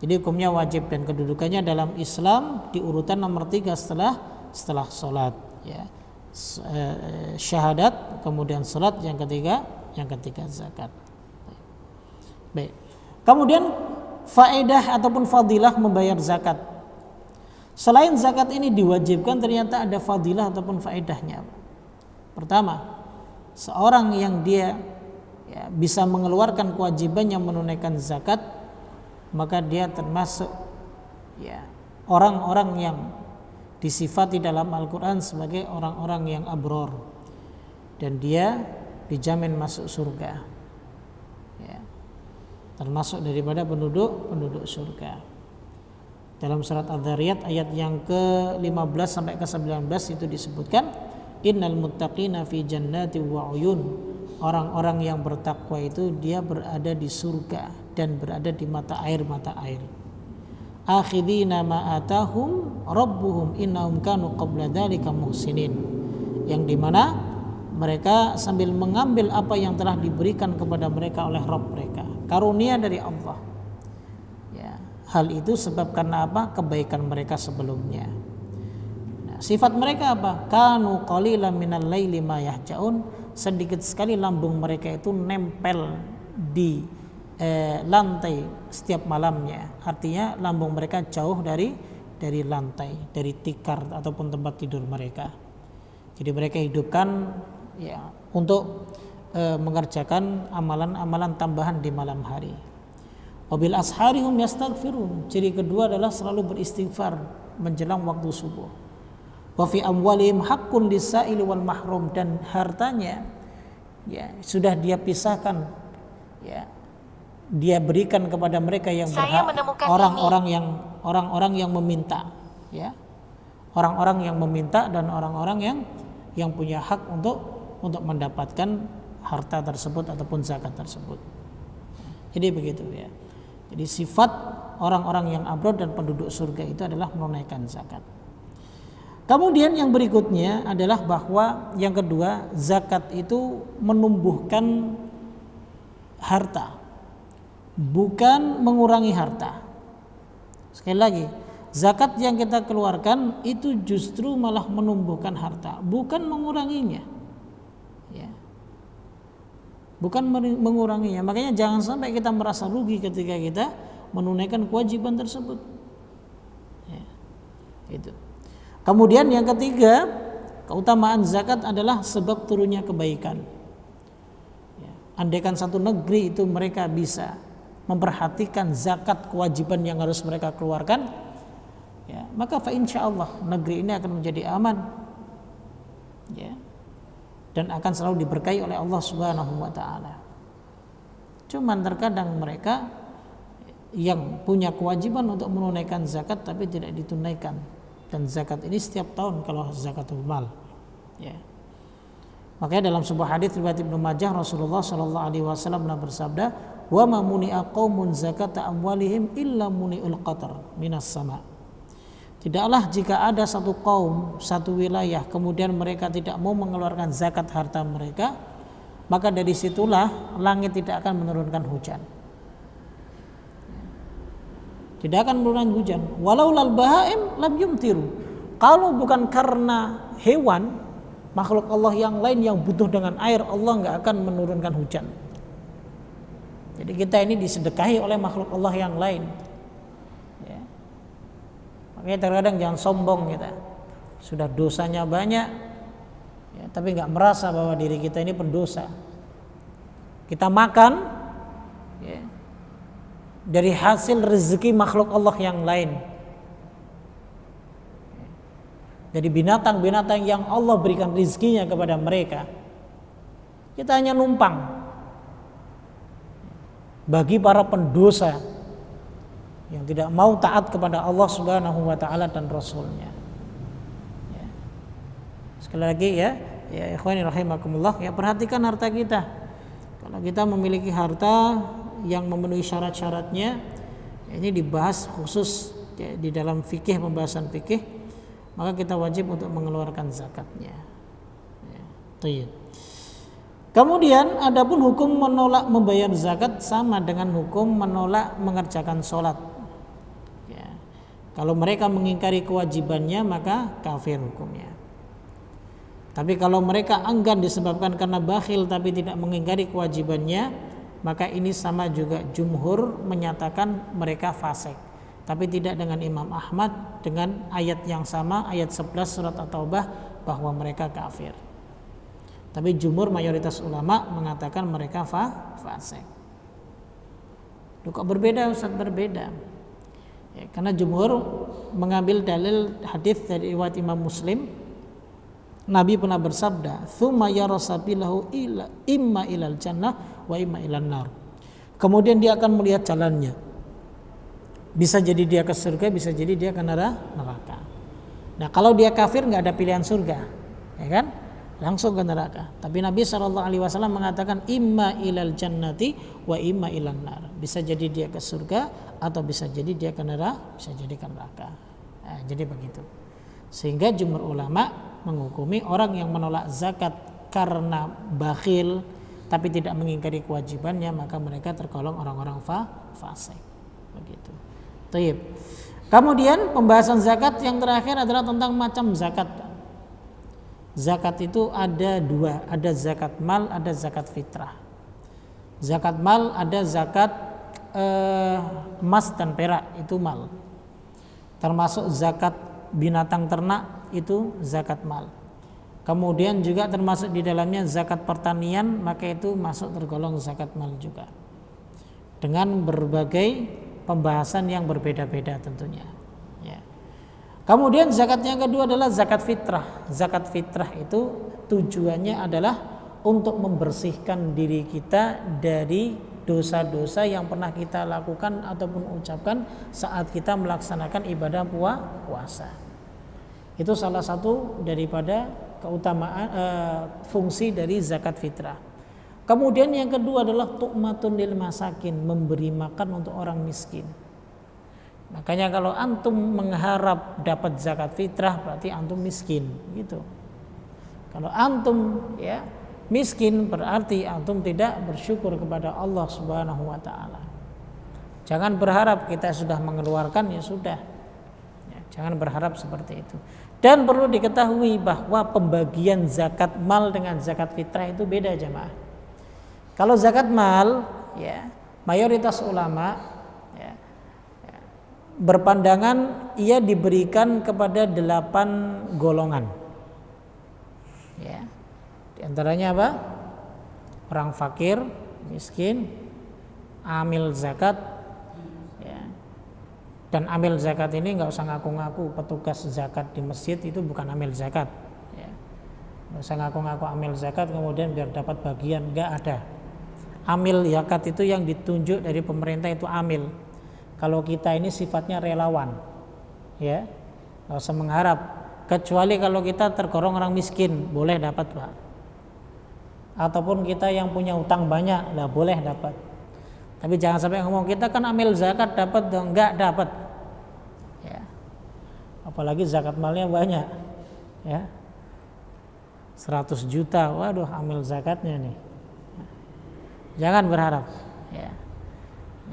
Jadi hukumnya wajib dan kedudukannya dalam Islam di urutan nomor 3 setelah salat. Ya. Syahadat, kemudian salat, yang ketiga zakat. Baik. Kemudian faedah ataupun fadilah membayar zakat. Selain zakat ini diwajibkan, ternyata ada fadilah ataupun faedahnya. Pertama, seorang yang dia bisa mengeluarkan kewajibannya menunaikan zakat, maka dia termasuk orang-orang yang disifati dalam Al-Quran sebagai orang-orang yang abror, dan dia dijamin masuk surga. Termasuk daripada penduduk surga. Dalam surat Adz-Dzariyat ayat yang ke-15 sampai ke-19 itu disebutkan, innal muttaqina fi jannati wa uyun. Orang-orang yang bertakwa itu dia berada di surga dan berada di mata air. Akhidina ma atahum rabbuhum innahum kanu qabla dzalika muhsinin. Yang dimana mereka sambil mengambil apa yang telah diberikan kepada mereka oleh Rabb mereka, karunia dari Allah. Ya, hal itu sebab karena apa? Kebaikan mereka sebelumnya. Nah, sifat mereka apa? Kanu qalilan minal laili ma yahjaun. Sedikit sekali lambung mereka itu nempel di lantai setiap malamnya. Artinya lambung mereka jauh dari lantai, dari tikar ataupun tempat tidur mereka. Jadi mereka hidupkan untuk mengerjakan amalan-amalan tambahan di malam hari. Wabil asharihum yastaghfirun. Ciri kedua adalah selalu beristighfar menjelang waktu subuh. Wa fi amwalihim haqqun lis-sa'ili wal mahrum, dan hartanya sudah dia pisahkan, dia berikan kepada mereka yang berhak, orang-orang yang meminta, orang-orang yang meminta dan orang-orang yang punya hak untuk mendapatkan harta tersebut ataupun zakat tersebut. Jadi begitu ya. Jadi sifat orang-orang yang abror dan penduduk surga itu adalah menunaikan zakat. Kemudian yang berikutnya adalah bahwa yang kedua, zakat itu menumbuhkan harta, bukan mengurangi harta. Sekali lagi, zakat yang kita keluarkan itu justru malah menumbuhkan harta, bukan menguranginya. Bukan menguranginya. Makanya jangan sampai kita merasa rugi ketika kita menunaikan kewajiban tersebut. Itu. Kemudian yang ketiga, keutamaan zakat adalah sebab turunnya kebaikan. Andaikan satu negeri itu mereka bisa memperhatikan zakat kewajiban yang harus mereka keluarkan, maka fa insyaallah negeri ini akan menjadi aman. Dan akan selalu diberkahi oleh Allah Subhanahu wa taala. Cuman terkadang mereka yang punya kewajiban untuk menunaikan zakat tapi tidak ditunaikan. Dan zakat ini setiap tahun kalau zakatul mal. Makanya dalam sebuah hadis riwayat Ibnu Majah, Rasulullah sallallahu alaihi wasallam bersabda, "Wa ma muni'a qaumun zakata amwalihim illa muni'ul qatar minas sama." Tidaklah jika ada satu kaum, satu wilayah, kemudian mereka tidak mau mengeluarkan zakat harta mereka, maka dari situlah langit tidak akan menurunkan hujan. Tidak akan menurunkan hujan. Walau lal bahaim lam yumtiru. Kalau bukan karena hewan, makhluk Allah yang lain yang butuh dengan air, Allah nggak akan menurunkan hujan. Jadi kita ini disedekahi oleh makhluk Allah yang lain. Ya. Makanya terkadang jangan sombong kita. Sudah dosanya banyak, ya, tapi nggak merasa bahwa diri kita ini pendosa. Kita makan, ya, dari hasil rezeki makhluk Allah yang lain. Dari binatang-binatang yang Allah berikan rezekinya kepada mereka. Kita hanya numpang. Bagi para pendosa yang tidak mau taat kepada Allah Subhanahu wa taala dan Rasulnya. Ya. Sekali lagi ya ikhwani rahimakumullah, ya perhatikan harta kita. Kalau kita memiliki harta yang memenuhi syarat-syaratnya, ini dibahas khusus ya, di dalam fikih, pembahasan fikih, maka kita wajib untuk mengeluarkan zakatnya. Ya. Kemudian adapun hukum menolak membayar zakat sama dengan hukum menolak mengerjakan sholat. Ya. Kalau mereka mengingkari kewajibannya maka kafir hukumnya. Tapi kalau mereka enggan disebabkan karena bakhil tapi tidak mengingkari kewajibannya, maka ini sama juga jumhur menyatakan mereka fasik. Tapi tidak dengan Imam Ahmad dengan ayat yang sama, ayat 11 surat At-Taubah, bahwa mereka kafir. Tapi jumhur mayoritas ulama mengatakan mereka fasik. Kok berbeda Ustaz? Berbeda. Ya, karena jumhur mengambil dalil hadis dari riwayat Imam Muslim. Nabi pernah bersabda, "Tsumma yara sabilahu imma ilal jannah wa imma ilan nar." Kemudian dia akan melihat jalannya. Bisa jadi dia ke surga, bisa jadi dia ke neraka. Nah, kalau dia kafir nggak ada pilihan surga, ya kan? Langsung ke neraka. Tapi Nabi SAW mengatakan imma ilal jannati wa imma ilan nar. Bisa jadi dia ke surga atau bisa jadi dia ke neraka, bisa jadi ke neraka. Nah, jadi begitu. Sehingga jumhur ulama menghukumi orang yang menolak zakat karena bakhil tapi tidak mengingkari kewajibannya, maka mereka tergolong orang-orang fasik. Begitu. Taib. Kemudian pembahasan zakat yang terakhir adalah tentang macam zakat. Zakat itu ada dua, ada zakat mal, ada zakat fitrah. Zakat mal ada zakat emas dan perak, itu mal. Termasuk zakat binatang ternak, itu zakat mal. Kemudian juga termasuk di dalamnya zakat pertanian, maka itu masuk tergolong zakat mal juga. Dengan berbagai pembahasan yang berbeda-beda tentunya. Ya. Kemudian zakat yang kedua adalah zakat fitrah. Zakat fitrah itu tujuannya adalah untuk membersihkan diri kita dari dosa-dosa yang pernah kita lakukan ataupun ucapkan saat kita melaksanakan ibadah puasa. Itu salah satu daripada keutamaan fungsi dari zakat fitrah. Kemudian yang kedua adalah tu'matun lil masakin, memberi makan untuk orang miskin. Makanya kalau antum mengharap dapat zakat fitrah berarti antum miskin, gitu. Kalau antum ya miskin berarti antum tidak bersyukur kepada Allah Subhanahu wa taala. Jangan berharap kita sudah mengeluarkan, ya sudah. Ya, jangan berharap seperti itu. Dan perlu diketahui bahwa pembagian zakat mal dengan zakat fitrah itu beda jemaah. Kalau zakat mal, ya mayoritas ulama berpandangan ia diberikan kepada 8 golongan. Ya. Di antaranya apa? Orang fakir, miskin, amil zakat. Ya. Dan amil zakat ini nggak usah ngaku-ngaku petugas zakat di masjid itu bukan amil zakat. Ya. Nggak usah ngaku-ngaku amil zakat kemudian biar dapat bagian, nggak ada. Amil zakat itu yang ditunjuk dari pemerintah itu amil. Kalau kita ini sifatnya relawan, ya, nggak usah mengharap. Kecuali kalau kita tergolong orang miskin, boleh dapat Pak. Ataupun kita yang punya utang banyak, lah boleh dapat. Tapi jangan sampai ngomong kita kan amil zakat dapat dong, nggak dapat. Ya. apalagi zakat malnya banyak, ya 100 juta, waduh ambil zakatnya nih. Jangan berharap, ya.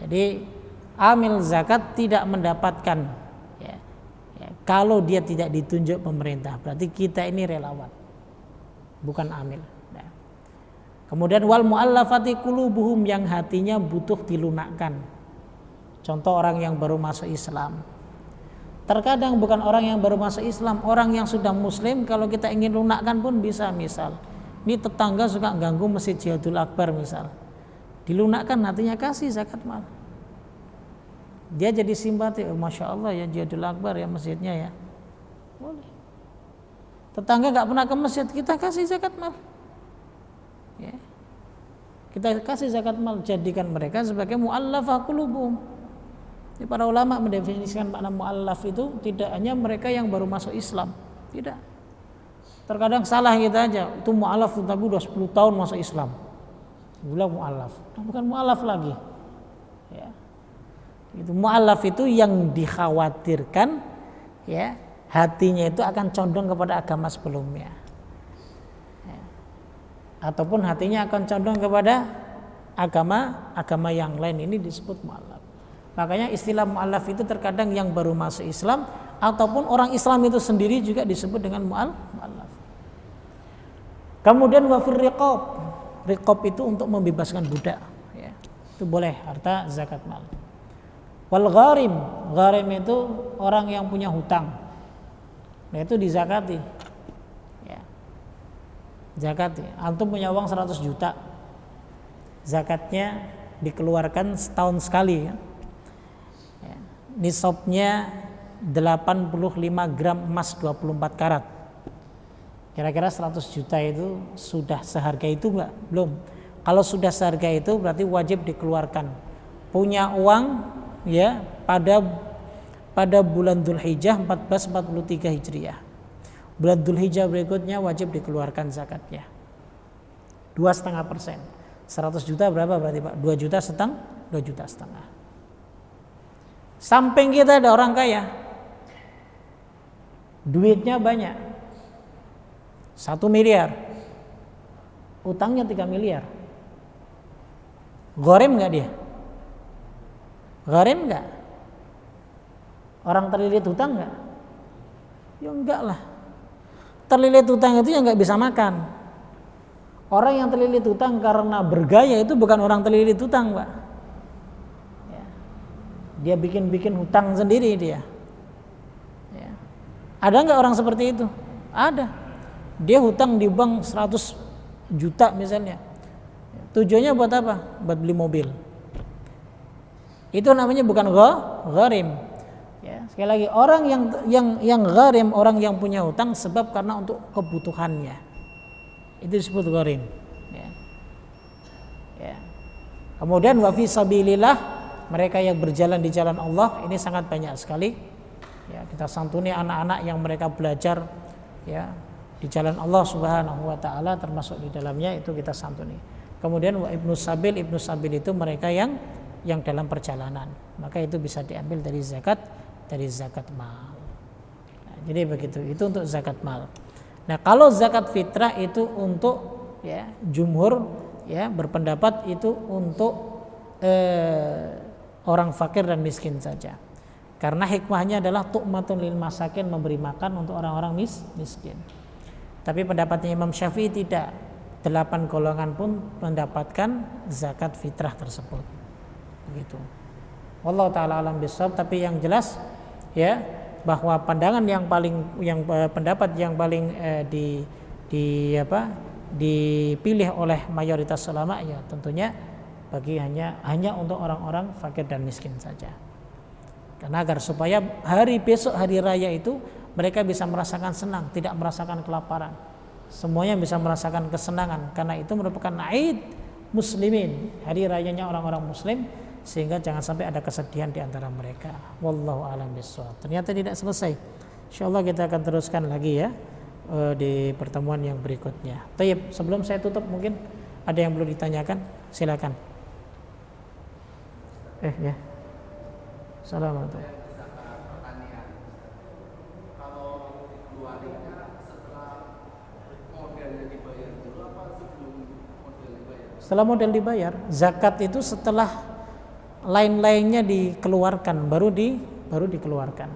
Jadi amil zakat tidak mendapatkan, ya, kalau dia tidak ditunjuk pemerintah, berarti kita ini relawan, bukan amil. Nah. Kemudian wal muallafati qulubuhum, yang hatinya butuh dilunakkan. Contoh orang yang baru masuk Islam. Terkadang bukan orang yang baru masuk Islam, orang yang sudah muslim kalau kita ingin lunakkan pun bisa. Misal ini tetangga suka ganggu masjid Jihadul Akbar, misal dilunakkan hatinya, kasih zakat mal. Dia jadi simpati, Masya Allah ya Jihadul Akbar ya masjidnya ya, boleh. Tetangga gak pernah ke masjid, kita kasih zakat mal, ya. Kita kasih zakat mal, jadikan mereka sebagai mu'allafah qulubuhum. Para ulama mendefinisikan makna mu'allaf itu tidak hanya mereka yang baru masuk Islam, tidak. Terkadang salah kita aja, itu mu'allaf tapi udah 10 tahun masuk Islam, bilang mu'allaf, bukan mu'allaf lagi, ya. Itu mu'allaf itu yang dikhawatirkan, ya, hatinya itu akan condong kepada agama sebelumnya, ya. Ataupun hatinya akan condong kepada agama yang lain, ini disebut mu'allaf. Makanya istilah mu'allaf itu terkadang yang baru masuk Islam ataupun orang Islam itu sendiri juga disebut dengan mu'allaf. Kemudian wa fir riqab. Riqab itu untuk membebaskan budak, ya. Itu boleh harta zakat mal. Wal gharim. Gharim itu orang yang punya hutang. Nah, itu dizakati. Ya. Zakati. Antum punya uang 100 juta. Zakatnya dikeluarkan setahun sekali, ya. Nisabnya 85 gram emas 24 karat. Kira-kira 100 juta itu sudah seharga itu enggak? Belum. Kalau sudah seharga itu berarti wajib dikeluarkan. Punya uang, ya, pada bulan Dzulhijjah 1443 Hijriah. Bulan Dzulhijjah berikutnya wajib dikeluarkan zakatnya. 2,5%. 100 juta berapa berarti Pak? 2 juta setengah. 2 juta setengah. Samping kita ada orang kaya, duitnya banyak, 1 miliar, utangnya 3 miliar. Gharim nggak dia? Gharim nggak? Orang terlilit hutang nggak? Ya enggak lah. Terlilit hutang itu yang nggak bisa makan. Orang yang terlilit hutang karena bergaya itu bukan orang terlilit hutang, Pak. Dia bikin hutang sendiri dia, ya. Ada nggak orang seperti itu? Ada. Dia hutang di bank 100 juta misalnya. Tujuannya buat apa? Buat beli mobil. Itu namanya bukan gharim. Ya, sekali lagi orang yang gharim, orang yang punya hutang sebab karena untuk kebutuhannya. Itu disebut gharim. Ya. Ya. Kemudian wa fi sabilillah, mereka yang berjalan di jalan Allah, ini sangat banyak sekali, ya. Kita santuni anak-anak yang mereka belajar, ya, di jalan Allah Subhanahu wa taala, termasuk di dalamnya itu kita santuni. Kemudian wa ibnu sabil itu mereka yang dalam perjalanan, maka itu bisa diambil dari zakat mal. Nah, jadi begitu, itu untuk zakat mal. Nah, kalau zakat fitrah itu untuk, ya, jumhur, ya, berpendapat itu untuk orang fakir dan miskin saja. Karena hikmahnya adalah tu'matun lil masakin, memberi makan untuk orang-orang miskin. Tapi pendapatnya Imam Syafi'i tidak. 8 golongan pun mendapatkan zakat fitrah tersebut. Begitu. Wallahu taala alam bisawab, tapi yang jelas, ya, bahwa pandangan pendapat yang paling dipilih oleh mayoritas ulama, ya, tentunya bagi hanya untuk orang-orang fakir dan miskin saja. Karena agar supaya hari besok, hari raya itu mereka bisa merasakan senang, tidak merasakan kelaparan. Semuanya bisa merasakan kesenangan, karena itu merupakan Aid muslimin, hari rayanya orang-orang muslim, sehingga jangan sampai ada kesedihan di antara mereka. Wallahu a'lam bishawab. Ternyata tidak selesai. Insyaallah kita akan teruskan lagi, ya, di pertemuan yang berikutnya. Tayyib, sebelum saya tutup mungkin ada yang perlu ditanyakan, silakan. Ya. Assalamualaikum. Setelah modal dibayar, zakat itu setelah lain-lainnya dikeluarkan baru dikeluarkan.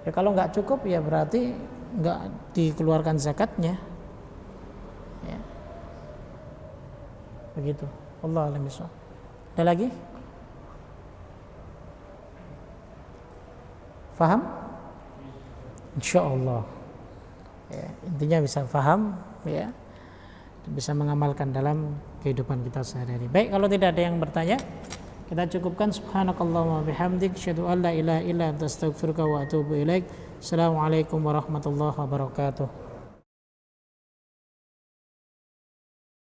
Ya kalau nggak cukup ya berarti nggak dikeluarkan zakatnya. Ya. Begitu. Allah a'lam bishawab. Ada lagi? Faham? Insyaallah. Ya, intinya bisa faham, ya, bisa mengamalkan dalam kehidupan kita sehari-hari. Baik, kalau tidak ada yang bertanya, kita cukupkan. Subhanakallahumma bihamdik, asyhadu an la ilaha illa anta, astaghfiruka wa atubu ilaik. Assalamualaikum warahmatullahi wabarakatuh.